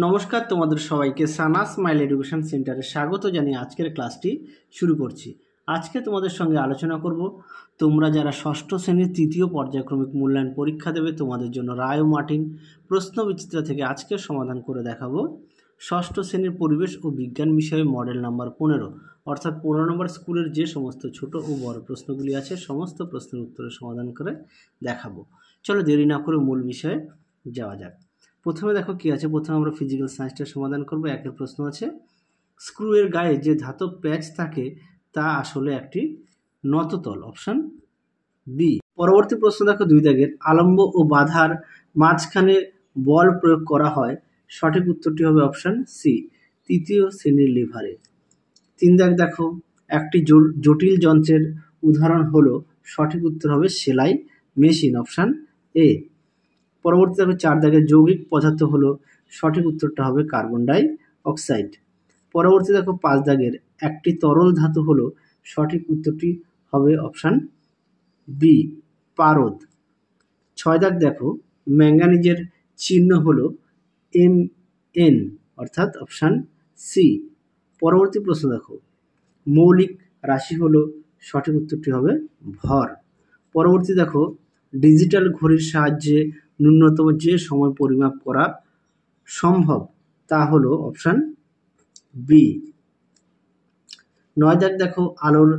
নমস্কার, তোমাদের সবাইকে সানা স্মাইল এডুকেশন সেন্টারে স্বাগত জানিয়ে আজকের ক্লাসটি শুরু করছি। আজকে তোমাদের সঙ্গে আলোচনা করব তোমরা যারা ষষ্ঠ শ্রেণীর তৃতীয় পর্যায়ক্রমিক মূল্যায়ন পরীক্ষা দেবে তোমাদের জন্য রায় ও মার্টিন প্রশ্নবিচিত্রা থেকে আজকে সমাধান করে দেখাবো ষষ্ঠ শ্রেণীর পরিবেশ ও বিজ্ঞান বিষয়ে মডেল নাম্বার 15, অর্থাৎ 15 নম্বর স্কুলের যে সমস্ত ছোট ও বড় প্রশ্নগুলি আছে সমস্ত প্রশ্নের উত্তরের সমাধান করে দেখাবো। চলো দেরি না করে মূল বিষয়ে যাওয়া যাক। প্রথমে দেখো কি আছে, প্রথমে আমরা ফিজিক্যাল সায়েন্সটার সমাধান করব। একের প্রশ্ন আছে, স্ক্রু এর গায়ে যে ধাতব প্যাচ থাকে তা আসলে একটি নততল, অপশন বি। পরবর্তী প্রশ্ন দেখো 2 দাগের, আলম্ব ও বাধার মাঝখানে বল প্রয়োগ করা হয়, সঠিক উত্তরটি হবে অপশন সি, তৃতীয় শ্রেণীর লিভারে। 3 দাগ দেখো, একটি জটিল যন্ত্রের উদাহরণ হলো, সঠিক উত্তর হবে সেলাই মেশিন, অপশন এ। পরবর্তী দেখো 4 দাগের, যৌগিক পদার্থ হলো, সঠিক উত্তরটা হবে কার্বন ডাই অক্সাইড। পরবর্তী দেখো 5 দাগের, একটি তরল ধাতু হলো, সঠিক উত্তরটি হবে অপশন বি, পারদ। 6 দাগ দেখো, ম্যাঙ্গানিজের চিহ্ন হলো Mn, অর্থাৎ অপশন সি। পরবর্তী প্রশ্ন দেখো, মৌলিক রাশি হলো, সঠিক উত্তরটি হবে ভর। পরবর্তী দেখো, ডিজিটাল ঘড়ির সাহায্যে ন্যূনতম যে সময় পরিমাপ করা সম্ভব তা হলো অপশন বি। 9 দাগ দেখো, আলোর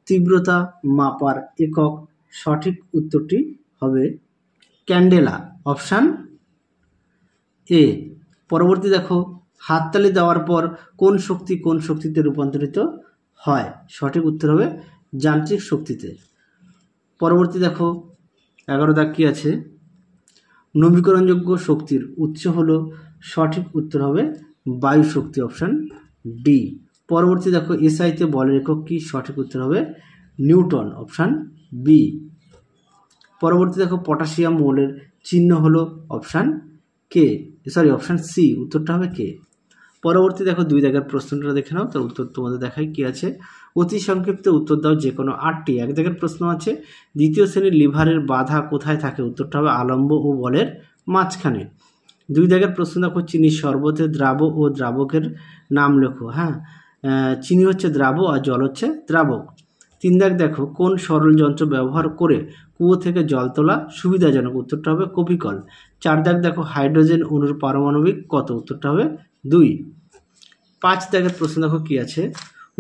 তীব্রতা মাপার একক, সঠিক উত্তরটি হবে ক্যান্ডেলা, অপশন এ। পরবর্তী দেখো, হাততালি দেওয়ার পর কোন শক্তি কোন শক্তিতে রূপান্তরিত হয়, সঠিক উত্তর হবে যান্ত্রিক শক্তিতে। পরবর্তী দেখো 11 দাগ কি আছে, নবীকরণযোগ্য শক্তির উৎস হলো, সঠিক উত্তর হবে বায়ু শক্তি, অপশন ডি। পরবর্তী দেখো, এসআইতে বলের একক কি, সঠিক উত্তর হবে নিউটন, অপশন বি। পরবর্তী দেখো, পটাশিয়াম মৌলের চিহ্ন হলো, অপশন সি, উত্তরটা হবে কে। পরবর্তী দেখো 2 দাগের প্রশ্নটা দেখে নাও, তার উত্তর তোমাদের দেখাই কি আছে। অতি সংক্ষিপ্ত উত্তর দাও যে কোনো 8টি। 1 দাগের প্রশ্ন আছে, দ্বিতীয় শ্রেণীর লিভারের বাধা কোথায় থাকে, উত্তরটা হবে আলম্ব ও বলের মাঝখানে। 2 দাগের প্রশ্ন দেখো, চিনির শরবতে দ্রাব ও দ্রাবকের নাম লেখো। চিনি হচ্ছে দ্রাব আর জল হচ্ছে দ্রাবক। 3 দাগ দেখো, কোন সরল যন্ত্র ব্যবহার করে কুয়ো থেকে জল তোলা সুবিধাজনক, উত্তরটা হবে কপিকল। 4 দাগ দেখো, হাইড্রোজেন অণুর পারমাণবিক কত, উত্তরটা হবে 2। 5 দাগের প্রশ্ন দেখো কি আছে,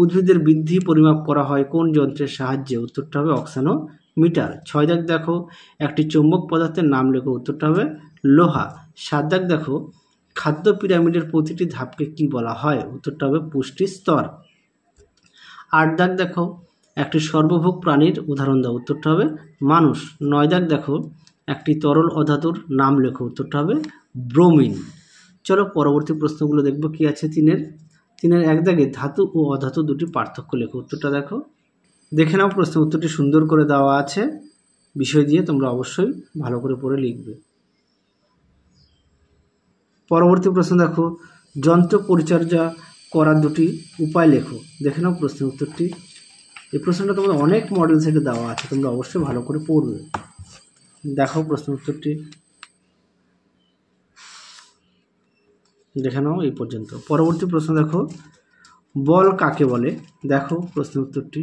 উদ্ভিদের বৃদ্ধি পরিমাপ করা হয় কোন যন্ত্রের সাহায্যে, উত্তরটা হবে অক্সানোমিটার। 6 দাগ দেখো, একটি চৌম্বক পদার্থের নাম লেখো, উত্তরটা হবে লোহা। 7 দাগ দেখো, খাদ্য পিরামিডের প্রতিটি ধাপকে কি বলা হয়, উত্তরটা হবে পুষ্টি স্তর। 8 দাগ দেখো, একটি সর্বভোগ প্রাণীর উদাহরণ দাও, উত্তরটা হবে মানুষ। 9 দাগ দেখো, একটি তরল অধাতুর নাম লেখো, উত্তরটা হবে ব্রোমিন। চলো পরবর্তী প্রশ্নগুলো দেখবো কি আছে। 3-এর 1 দাগে, ধাতু ও অধাতু দুটি পার্থক্য লেখো, উত্তরটা দেখো। দেখে নাও, প্রশ্ন উত্তরটি সুন্দর করে দেওয়া আছে, বিষয় দিয়ে তোমরা অবশ্যই ভালো করে পড়ে লিখবে। পরবর্তী প্রশ্ন দেখো, যন্ত্র পরিচর্যা করার দুটি উপায় লেখো। দেখে নাও প্রশ্নের উত্তরটি। এই প্রশ্নটা তোমাদের অনেক মডেল সেটে দেওয়া আছে, তোমরা অবশ্যই ভালো করে পড়বে। দেখো প্রশ্ন উত্তরটি, দেখে নাও এই পর্যন্ত। পরবর্তী প্রশ্ন দেখো, বল কাকে বলে, দেখো প্রশ্ন উত্তরটি।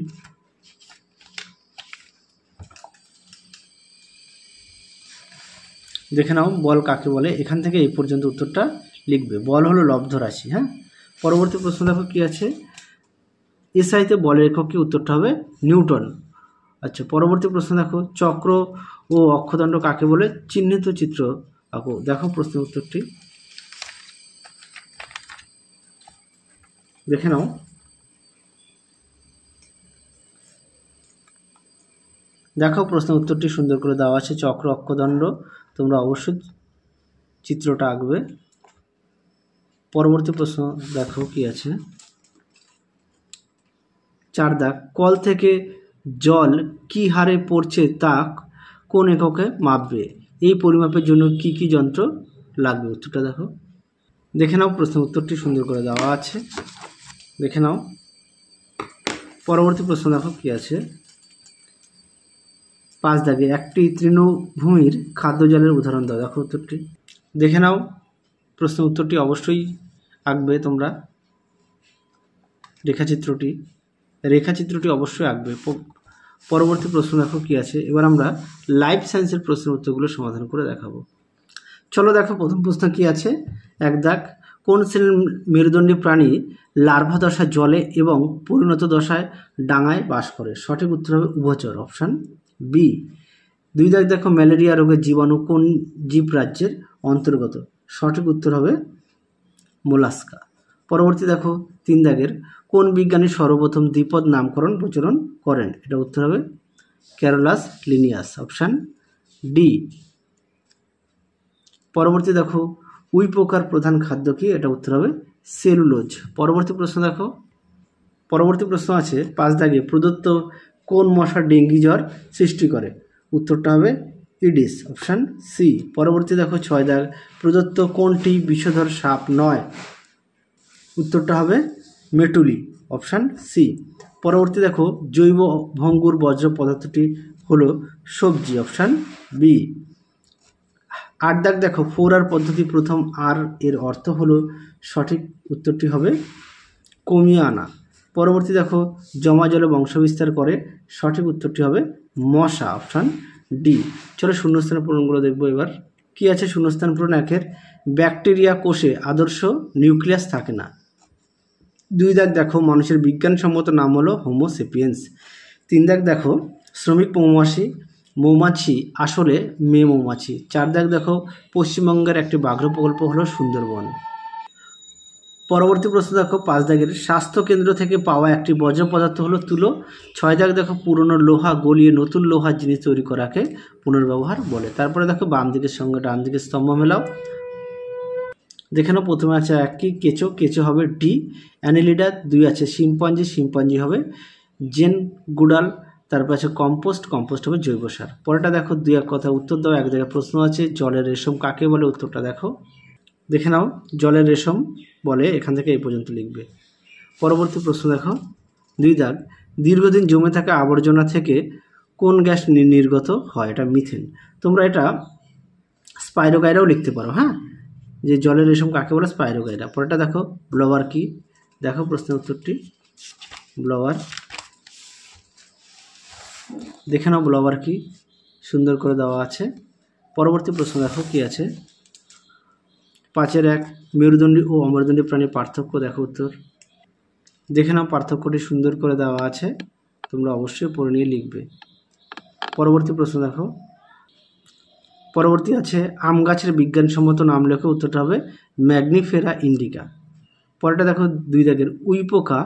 দেখে নাও বল কাকে বলে, এখান থেকে এই পর্যন্ত উত্তরটা লিখবে। বল হলো লব্ধ রাশি। পরবর্তী প্রশ্ন দেখো কি আছে, এসআইতে বলের একক কি, উত্তরটা হবে নিউটন। আচ্ছা, পরবর্তী প্রশ্ন দেখো, চক্র ও অক্ষদণ্ড কাকে বলে, চিহ্নিত চিত্র আঁকো। দেখো প্রশ্ন উত্তরটি, দেখে নাও। দেখো প্রশ্ন উত্তরটি সুন্দর করে দেওয়া আছে, চক্র অক্ষদণ্ড, তোমরা অবশ্যই চিত্রটা আঁকবে। পরবর্তী প্রশ্ন দেখো কি আছে, 4 দাগ, কল থেকে জল কি হারে পড়ছে তা কোন এককে মাপবে, এই পরিমাপের জন্য কি কি যন্ত্র লাগবে, উত্তরটা দেখো। দেখে নাও প্রশ্ন উত্তরটি সুন্দর করে দেওয়া আছে, দেখে নাও। পরবর্তী প্রশ্ন দেখো কি আছে, 5 দাগে, একটি তৃণভূমির খাদ্য জলের উদাহরণ দাও। দেখো উত্তরটি, দেখে নাও প্রশ্নের উত্তরটি অবশ্যই আঁকবে তোমরা। রেখাচিত্রটি অবশ্যই আঁকবে। পরবর্তী প্রশ্ন দেখো কি আছে। এবার আমরা লাইফ সায়েন্সের প্রশ্নের উত্তরগুলো সমাধান করে দেখাবো। চলো দেখো প্রথম প্রশ্ন কি আছে। এক দাগ, কোন শ্রেণীর মেরুদণ্ডী প্রাণী লার্ভা দশায় জলে এবং পরিণত দশায় ডাঙায় বাস করে? সঠিক উত্তর হবে উভচর, অপশান বি। দুই দাগ দেখো, ম্যালেরিয়া রোগের জীবাণু কোন জীবরাজ্যের অন্তর্গত? সঠিক উত্তর হবে মোলাস্কা। পরবর্তী দেখো তিন দাগের, কোন বিজ্ঞানী সর্বপ্রথম দ্বিপদ নামকরণ প্রচলন করেন? এটা উত্তর হবে ক্যারোলাস লিনিয়াস, অপশান ডি। পরবর্তী দেখো, উই পোকার প্রধান খাদ্য কি? এটা উত্তর হবে সেলুলোজ। পরবর্তী প্রশ্ন দেখো। পরবর্তী প্রশ্ন আছে 5 দাগে, প্রদত্ত কোন মশা ডেঙ্গি জ্বর সৃষ্টি করে? উত্তরটা হবে ইডিস, অপশান সি। পরবর্তী দেখো 6 দাগ, প্রদত্ত কোনটি বিষধর সাপ নয়? উত্তরটা হবে মেটুলি, অপশান সি। পরবর্তী দেখো, জৈব ভঙ্গুর বজ্র পদার্থটি হলো সবজি, অপশান বি। 8 দাগ দেখো, 4R পদ্ধতি প্রথম আর এর অর্থ হলো? সঠিক উত্তরটি হবে কমিয়ে আনা। পরবর্তী দেখো, জমা জলে বংশবিস্তার করে? সঠিক উত্তরটি হবে মশা, অপশান ডি। চলো শূন্যস্থান পূরণগুলো দেখবো এবার। কি আছে শূন্যস্থান পূরণ? একের, ব্যাকটেরিয়া কোষে আদর্শ নিউক্লিয়াস থাকে না। 2 দাগ দেখো, মানুষের বিজ্ঞানসম্মত নাম হলো হোমো সেপিয়েন্স। 3 দাগ দেখো, শ্রমিক মৌমাছি আসলে মেয়ে মৌমাছি। 4 দাগ দেখো, পশ্চিমবঙ্গের একটি ব্যাঘ্র প্রকল্প হলো সুন্দরবন। পরবর্তী প্রশ্ন দেখো 5 দাগের, স্বাস্থ্য কেন্দ্র থেকে পাওয়া একটি বর্জ্য পদার্থ হলো তুলো। 6 দাগ দেখো, পুরনো লোহা গলিয়ে নতুন লোহার জিনিস তৈরি করাকে পুনর্ব্যবহার বলে। তারপরে দেখো বাম দিকের সঙ্গে ডান দিকের স্তম্ভ মেলাও। দেখে নাও, প্রথমে আছে 1 কি কেঁচো হবে ডি। অ্যানেলিডা। 2 আছে শিম্পাঞ্জি হবে জেন গুডাল। তারপর আছে কম্পোস্ট হবে জৈব সার। পরেরটা দেখো, 2 এক কথা উত্তর দাও। এক জায়গায় প্রশ্ন আছে, জলের রেশম কাকে বলে? উত্তরটা দেখে নাও, জলের রেশম বলে। এখান থেকে এই পর্যন্ত লিখবে। পরবর্তী প্রশ্ন দেখো 2 দাগ, দীর্ঘদিন জমে থাকা আবর্জনা থেকে কোন গ্যাস নির্গত হয়? এটা মিথেন। তোমরা এটা স্পাইরোগাইরাও লিখতে পারো, হ্যাঁ, যে জলের রেশম কাকে বলে? স্পাইরোগাইরা। পরেরটা দেখো, ব্লোয়ার কি? দেখো প্রশ্নের উত্তরটি, ব্লোয়ার। দেখে নাও ব্লোয়ার কি, সুন্দর করে দেওয়া আছে। পরবর্তী প্রশ্ন দেখো কি আছে। 5-এর 1, মেরুদণ্ডী ও অমেরুদণ্ডী প্রাণীর পার্থক্য। দেখো উত্তর। দেখে নাও, পার্থক্যটি সুন্দর করে দেওয়া আছে, তোমরা অবশ্যই পড়ে নিয়ে লিখবে। পরবর্তী প্রশ্ন দেখো। পরবর্তী আছে, আম গাছের বিজ্ঞানসম্মত নাম লেখো। উত্তরটা হবে ম্যাগনিফেরা ইন্ডিকা। পরেরটা দেখো 2 দাগের, উই পোকা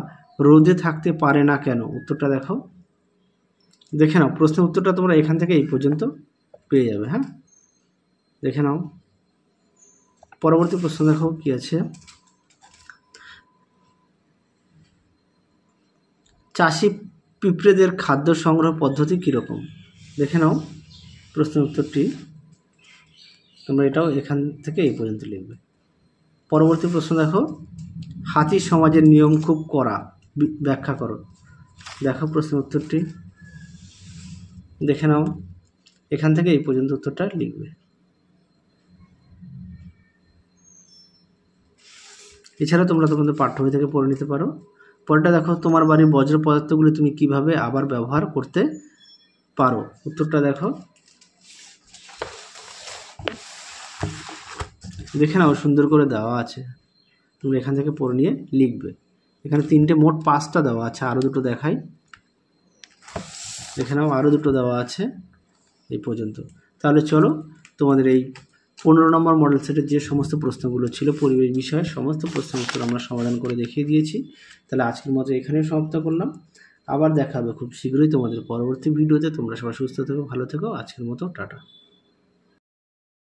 রোদে থাকতে পারে না কেন? উত্তরটা দেখে নাও, প্রশ্নের উত্তরটা তোমরা এখান থেকে এই পর্যন্ত পেয়ে যাবে, হ্যাঁ, দেখে নাও। পরবর্তী প্রশ্ন দেখো কি আছে। চাষি পিঁপড়েদের খাদ্য সংগ্রহ পদ্ধতি কীরকম? দেখে নাও প্রশ্নের উত্তরটি, তোমরা এটাও এখান থেকে এই পর্যন্ত লিখবে। পরবর্তী প্রশ্ন দেখো, হাতি সমাজের নিয়ম খুব কড়া, ব্যাখ্যা করো। দেখো প্রশ্নের উত্তরটি, দেখে নাও, এখান থেকে এই পর্যন্ত উত্তরটা লিখবে। এছাড়া তোমরা তোমাদের পাঠ্য বই থেকে পড়ে নিতে পারো। পরেরটা দেখো, তোমার বাড়ির বজ্র পদার্থগুলি তুমি কিভাবে আবার ব্যবহার করতে পারো? উত্তরটা দেখো, দেখে নাও, সুন্দর করে দেওয়া আছে, তুমি এখান থেকে পড়ে নিয়ে লিখবে। এখানে 3টে মোট 5টা দেওয়া আছে, আরও 2টো দেখাই। দেখে নাও, আরও 2টো দেওয়া আছে এই পর্যন্ত। তাহলে চলো, তোমাদের এই 15 নম্বর মডেল সেটের যে সমস্ত প্রশ্নগুলো ছিল পরিবেশ বিষয়ের, সমস্ত প্রশ্নের উত্তর আমরা সমাধান করে দেখিয়ে দিয়েছি। তাহলে আজকের মতো এখানেই সমাপ্ত করলাম। আবার দেখা হবে খুব শীঘ্রই তোমাদের পরবর্তী ভিডিওতে। তোমরা সবাই সুস্থ থেকো, ভালো থেকো। আজকের মতো টাটা।